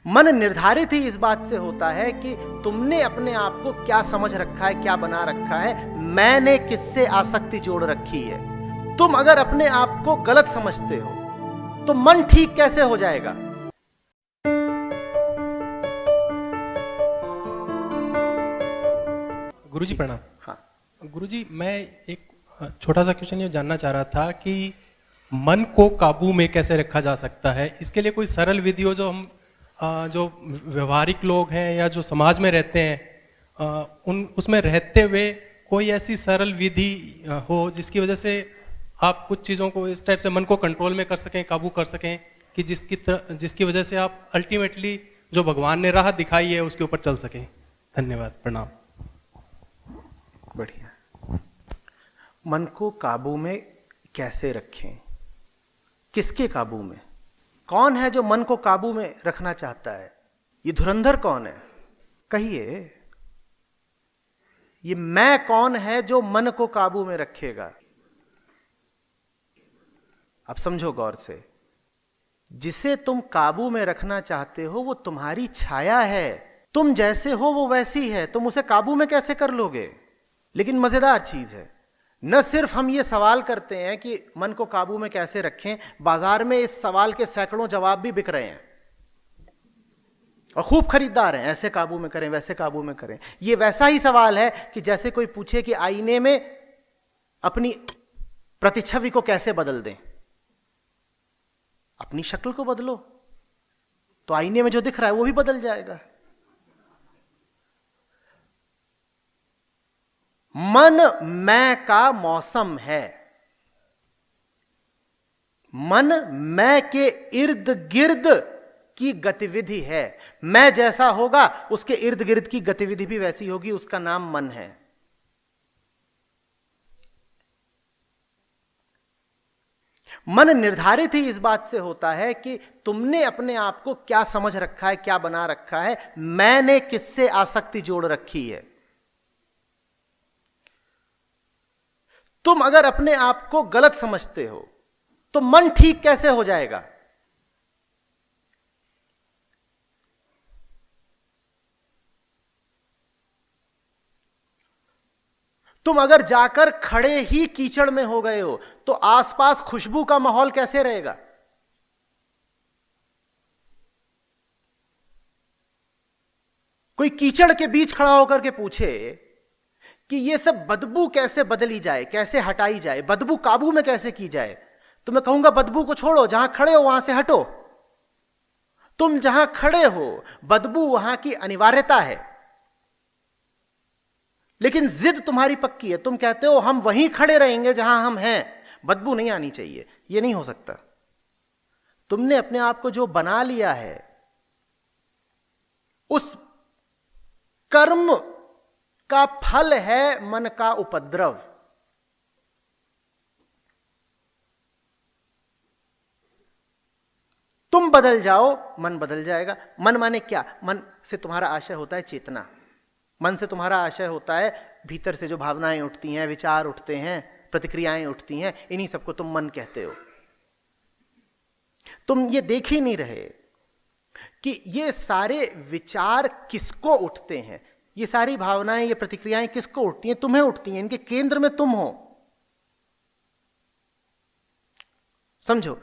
मन निर्धारित ही इस बात से होता है कि तुमने अपने आप को क्या समझ रखा है, क्या बना रखा है, मैंने किससे आसक्ति जोड़ रखी है। तुम अगर अपने आप को गलत समझते हो तो मन ठीक कैसे हो जाएगा? गुरुजी प्रणाम। हाँ गुरुजी, मैं एक छोटा सा क्वेश्चन ये जानना चाह रहा था कि मन को काबू में कैसे रखा जा सकता है। इसके लिए कोई सरल विधि हो जो हम जो व्यवहारिक लोग हैं या जो समाज में रहते हैं उसमें रहते हुए कोई ऐसी सरल विधि हो जिसकी वजह से आप कुछ चीज़ों को इस टाइप से मन को कंट्रोल में कर सकें, काबू कर सकें कि जिसकी वजह से आप अल्टीमेटली जो भगवान ने राह दिखाई है उसके ऊपर चल सकें। धन्यवाद, प्रणाम। बढ़िया। मन को काबू में कैसे रखें? किसके काबू में? कौन है जो मन को काबू में रखना चाहता है? ये धुरंधर कौन है? कहिए, ये मैं कौन है जो मन को काबू में रखेगा? अब समझो गौर से, जिसे तुम काबू में रखना चाहते हो वो तुम्हारी छाया है। तुम जैसे हो वो वैसी है, तुम उसे काबू में कैसे कर लोगे? लेकिन मजेदार चीज है, न सिर्फ हम ये सवाल करते हैं कि मन को काबू में कैसे रखें, बाजार में इस सवाल के सैकड़ों जवाब भी बिक रहे हैं और खूब खरीदार हैं। ऐसे काबू में करें, वैसे काबू में करें। ये वैसा ही सवाल है कि जैसे कोई पूछे कि आईने में अपनी प्रतिच्छवि को कैसे बदल दें। अपनी शक्ल को बदलो तो आईने में जो दिख रहा है वो भी बदल जाएगा। मन मैं का मौसम है। मन मैं के इर्द गिर्द की गतिविधि है। मैं जैसा होगा उसके इर्द गिर्द की गतिविधि भी वैसी होगी, उसका नाम मन है। मन निर्धारित ही इस बात से होता है कि तुमने अपने आप को क्या समझ रखा है, क्या बना रखा है, मैंने किससे आसक्ति जोड़ रखी है। तुम अगर अपने आप को गलत समझते हो तो मन ठीक कैसे हो जाएगा? तुम अगर जाकर खड़े ही कीचड़ में हो गए हो तो आसपास खुशबू का माहौल कैसे रहेगा? कोई कीचड़ के बीच खड़ा होकर के पूछे कि ये सब बदबू कैसे बदली जाए, कैसे हटाई जाए, बदबू काबू में कैसे की जाए, तो मैं कहूंगा बदबू को छोड़ो, जहां खड़े हो वहां से हटो। तुम जहां खड़े हो बदबू वहां की अनिवार्यता है, लेकिन जिद तुम्हारी पक्की है। तुम कहते हो हम वहीं खड़े रहेंगे जहां हम हैं, बदबू नहीं आनी चाहिए। यह नहीं हो सकता। तुमने अपने आप को जो बना लिया है उस कर्म का फल है मन का उपद्रव। तुम बदल जाओ, मन बदल जाएगा। मन माने क्या? मन से तुम्हारा आशय होता है चेतना। मन से तुम्हारा आशय होता है भीतर से जो भावनाएं उठती हैं, विचार उठते हैं, प्रतिक्रियाएं उठती हैं, इन्हीं सबको तुम मन कहते हो। तुम ये देख ही नहीं रहे कि ये सारे विचार किसको उठते हैं, ये सारी भावनाएं, ये प्रतिक्रियाएं किसको उठती हैं? तुम्हें उठती हैं। इनके केंद्र में तुम हो। समझो,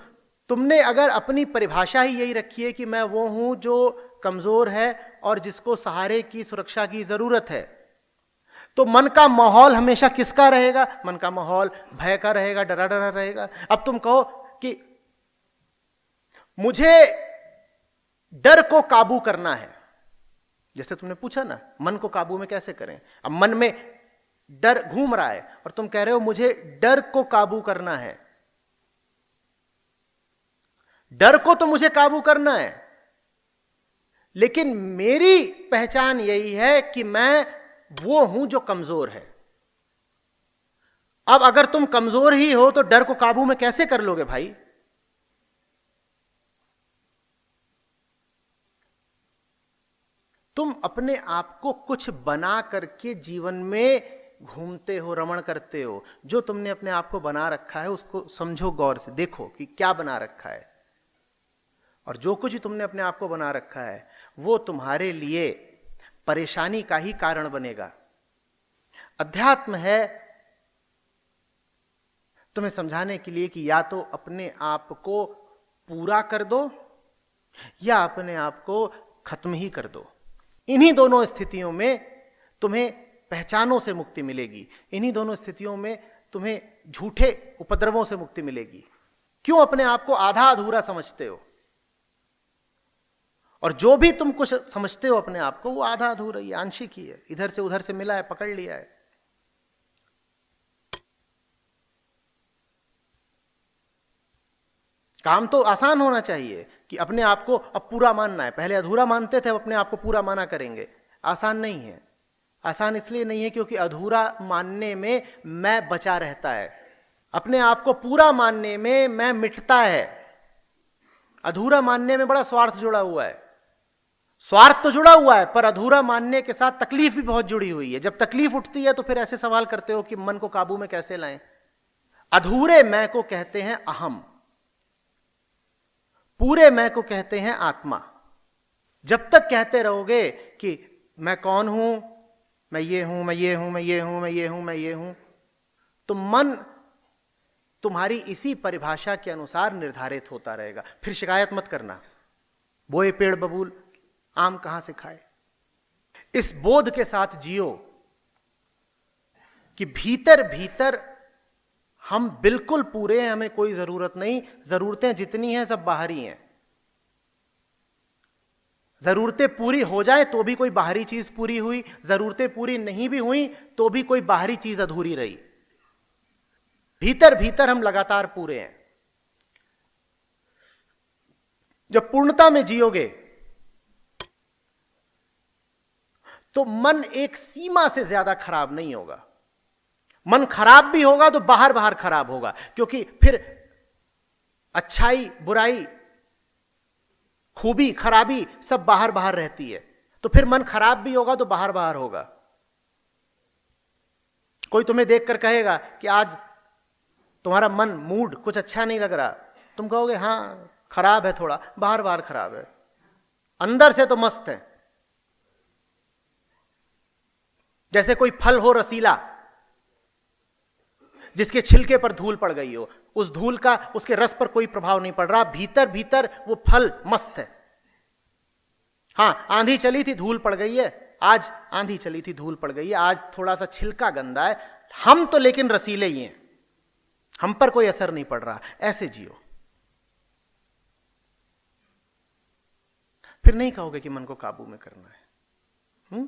तुमने अगर अपनी परिभाषा ही यही रखी है कि मैं वो हूं जो कमजोर है और जिसको सहारे की, सुरक्षा की जरूरत है, तो मन का माहौल हमेशा किसका रहेगा? मन का माहौल भय का रहेगा, डरा डरा रहेगा। अब तुम कहो कि मुझे डर को काबू करना है, जैसे तुमने पूछा ना मन को काबू में कैसे करें। अब मन में डर घूम रहा है और तुम कह रहे हो मुझे डर को काबू करना है। डर को तो मुझे काबू करना है, लेकिन मेरी पहचान यही है कि मैं वो हूं जो कमजोर है। अब अगर तुम कमजोर ही हो तो डर को काबू में कैसे कर लोगे भाई? तुम अपने आप को कुछ बना करके जीवन में घूमते हो, रमण करते हो। जो तुमने अपने आप को बना रखा है उसको समझो, गौर से देखो कि क्या बना रखा है। और जो कुछ तुमने अपने आप को बना रखा है वो तुम्हारे लिए परेशानी का ही कारण बनेगा। अध्यात्म है तुम्हें समझाने के लिए कि या तो अपने आप को पूरा कर दो या अपने आप को खत्म ही कर दो। इन्हीं दोनों स्थितियों में तुम्हें पहचानों से मुक्ति मिलेगी, इन्हीं दोनों स्थितियों में तुम्हें झूठे उपद्रवों से मुक्ति मिलेगी। क्यों अपने आप को आधा अधूरा समझते हो? और जो भी तुम कुछ समझते हो अपने आप को, वो आधा अधूरा ही, आंशिक ही है, इधर से उधर से मिला है, पकड़ लिया है। काम तो आसान होना चाहिए कि अपने आप को अब पूरा मानना है। पहले अधूरा मानते थे, अब अपने आप को पूरा माना करेंगे। आसान नहीं है। आसान इसलिए नहीं है क्योंकि अधूरा मानने में मैं बचा रहता है, अपने आप को पूरा मानने में मैं मिटता है। अधूरा मानने में बड़ा स्वार्थ जुड़ा हुआ है। स्वार्थ तो जुड़ा हुआ है, पर अधूरा मानने के साथ तकलीफ भी बहुत जुड़ी हुई है। जब तकलीफ उठती है तो फिर ऐसे सवाल करते हो कि मन को काबू में कैसे लाएं। अधूरे मैं को कहते हैं अहम, पूरे मैं को कहते हैं आत्मा। जब तक कहते रहोगे कि मैं कौन हूं, मैं ये हूं, मैं ये हूं, मैं ये हूं, मैं ये हूं, मैं ये हूं, तो मन तुम्हारी इसी परिभाषा के अनुसार निर्धारित होता रहेगा। फिर शिकायत मत करना, बोए पेड़ बबूल आम कहां से खाए। इस बोध के साथ जियो कि भीतर भीतर हम बिल्कुल पूरे हैं, हमें कोई जरूरत नहीं। जरूरतें जितनी हैं सब बाहरी हैं। जरूरतें पूरी हो जाए तो भी कोई बाहरी चीज पूरी हुई, जरूरतें पूरी नहीं भी हुई तो भी कोई बाहरी चीज अधूरी रही। भीतर भीतर हम लगातार पूरे हैं। जब पूर्णता में जियोगे तो मन एक सीमा से ज्यादा खराब नहीं होगा। मन खराब भी होगा तो बाहर बाहर खराब होगा, क्योंकि फिर अच्छाई बुराई खूबी खराबी सब बाहर बाहर रहती है। तो फिर मन खराब भी होगा तो बाहर बाहर होगा। कोई तुम्हें देखकर कहेगा कि आज तुम्हारा मन मूड कुछ अच्छा नहीं लग रहा, तुम कहोगे हां खराब है, थोड़ा बाहर बाहर खराब है, अंदर से तो मस्त है। जैसे कोई फल हो रसीला जिसके छिलके पर धूल पड़ गई हो, उस धूल का उसके रस पर कोई प्रभाव नहीं पड़ रहा, भीतर भीतर वो फल मस्त है। हां आंधी चली थी धूल पड़ गई है, आज आंधी चली थी धूल पड़ गई है, आज थोड़ा सा छिलका गंदा है, हम तो लेकिन रसीले ही हैं, हम पर कोई असर नहीं पड़ रहा। ऐसे जियो, फिर नहीं कहोगे कि मन को काबू में करना है।